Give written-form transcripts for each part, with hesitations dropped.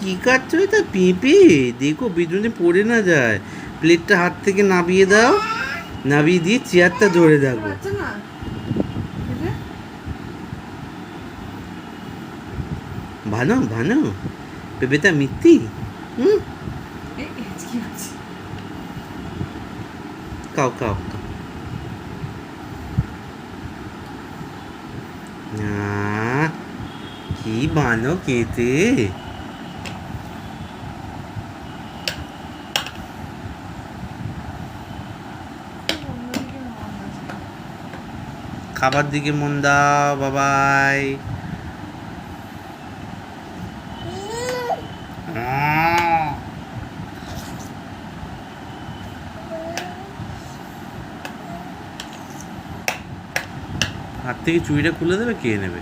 কি কাটছো? এটা পেঁপে, দেখো বিজনে পড়ে না যায়। প্লেটটা হাত থেকে নামিয়ে দাও, নামিয়ে দিয়ে চেয়ারটা ধরে রাখো। ভালো ভালো, পেঁপেটা মিথ্যি। হুম, খাও খাও খাও। আহ, কি বানো খেতে। খাবার দিকে মন দাও, বাবাই। হাত থেকে চুড়িটা খুলে দেবে, কে নেবে?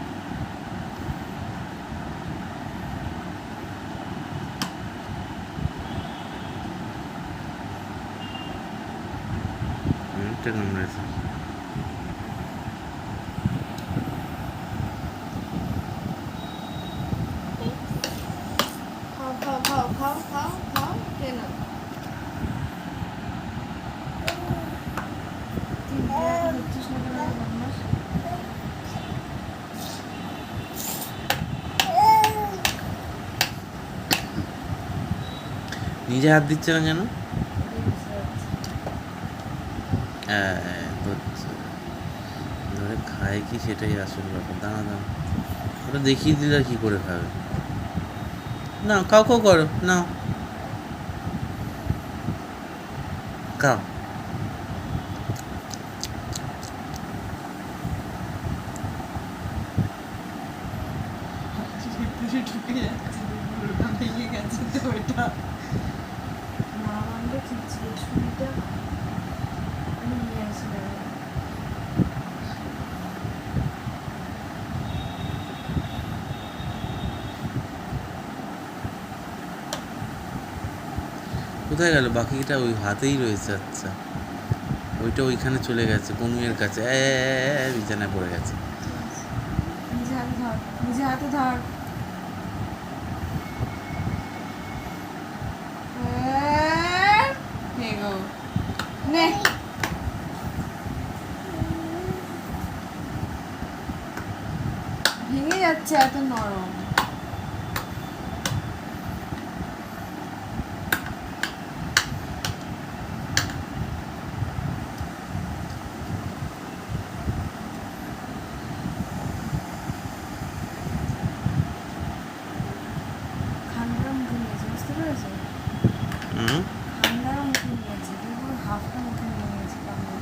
নোংরা আছে। নিজে হাত দিচ্ছে না কেন? ধরছে, ধরে খায় কি সেটাই আসল ব্যাপার। দাঁড়া দাঁড়া, ওটা দেখিয়ে দিলে আর কি করে খাবে? না, খাও খাও করো, নাও খাও। কোথায় গেল বাকিটা? ওই হাতেই রয়েছে। আচ্ছা, ওইটা ওইখানে চলে গেছে কনুয়ের কাছে, বিছানায় পড়ে গেছে। নিজে হাতে ধর। নে ভেঙে যাচ্ছে, এত নরম। খান্ডার মুখে নিয়েছে, বুঝতে পেরেছো? খান্ডার মুখে নিয়েছে, পুরো হাফটা মুখে নিয়ে নিয়েছে কামড়ে।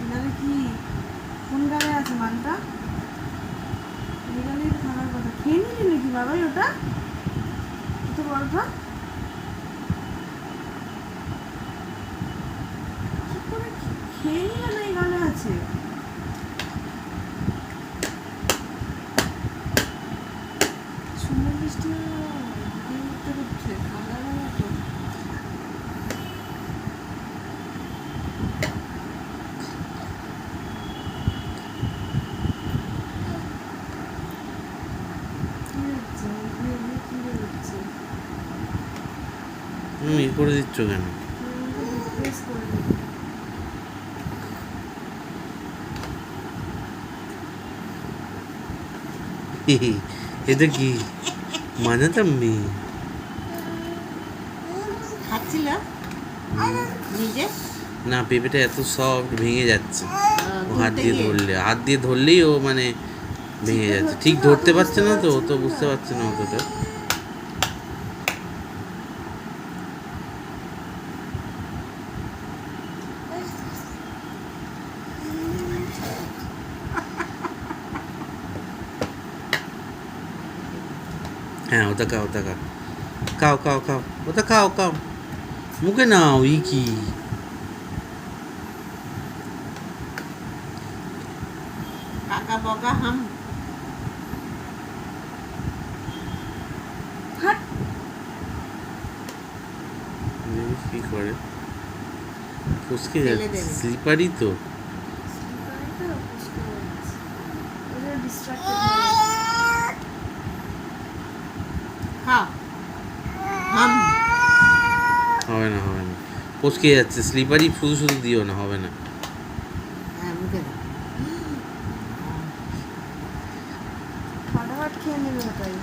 এখানে কি কোন গানে আছে মানটা? এখানে খাওয়ার কথা খেয়ে নিলি নাকি বাবাই ওটা? এত বড়টা কি করে খেয়ে নিলে? না এই গানে আছে। সুন্দর মিষ্টি উঠতে উঠছে খাবার মতো। কি হচ্ছে কি হচ্ছে? করে দিচ্ছ কেন? প্রেস করে দিই। এটা কি মানাতাম মেয়ে? খাচ্ছিল নিজে না, পেঁপেটা এত সফট, ভেঙে যাচ্ছে। ও হাত দিয়ে ধরলে, হাত দিয়ে ধরলেই ও মানে ভেঙে যাচ্ছে। ঠিক ধরতে পারছে না তো, ও তো বুঝতে পারছে না অতটা। হ্যাঁ, ওটা খাও, ওটা খাও, খাও খাও খাও, ওটা খাও খাও, মুখে নাও। ই কি কাকা বকা হাম। কি করে? ফসকে ফেলে যাচ্ছে দেবে। স্লিপারই তো। স্লিপারে তো পুষ্কে যাচ্ছে। ওই জন্য distracted হয়ে যাচ্ছে। খাও হাম হবে না হবে না, ফসকে যাচ্ছে স্লিপারই, শুধু শুধু দিও না, হবে না। হ্যাঁ মুখে দাও। ফাটাফাট খেয়ে নেবে ওটাই।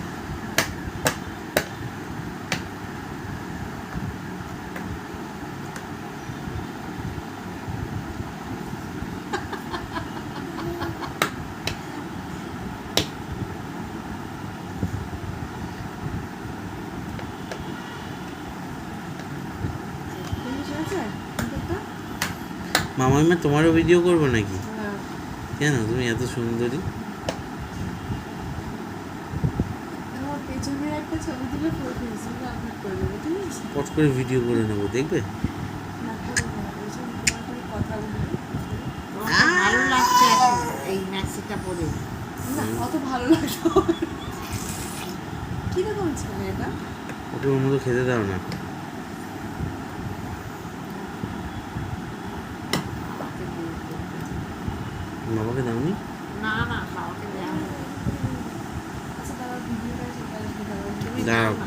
ফিনিশ হয়েছে ভিতরটা? মামাইমা তোমারও ভিডিও করবো নাকি? হ্যাঁ। কেন, তুমি এত সুন্দরী? আমার পেছনের একটা ছবি তুলে পুরো ফেসবুকে আপলোড করে দেবো, ঠিক আছে? পট করে ভিডিও করে নেবো, দেখবে? না করবো না, ওই জন্য তোমার সাথে কথা বলি। তোমার তো ভালো লাগছে এখন এই ম্যাক্সিটা পরে। না, অত ভালো লাগতো। কিরকম ছেলে এটা? ওকে ওর মতো খেতে দাও না। আমাকে দিয়ে দেবে। বাবাকে দাওনি? না না বাবাকে দেওয়া হবে না। আচ্ছা, তারা ভিডিওটা সেটা দাও। তুমি দাও দাঁড়াও না।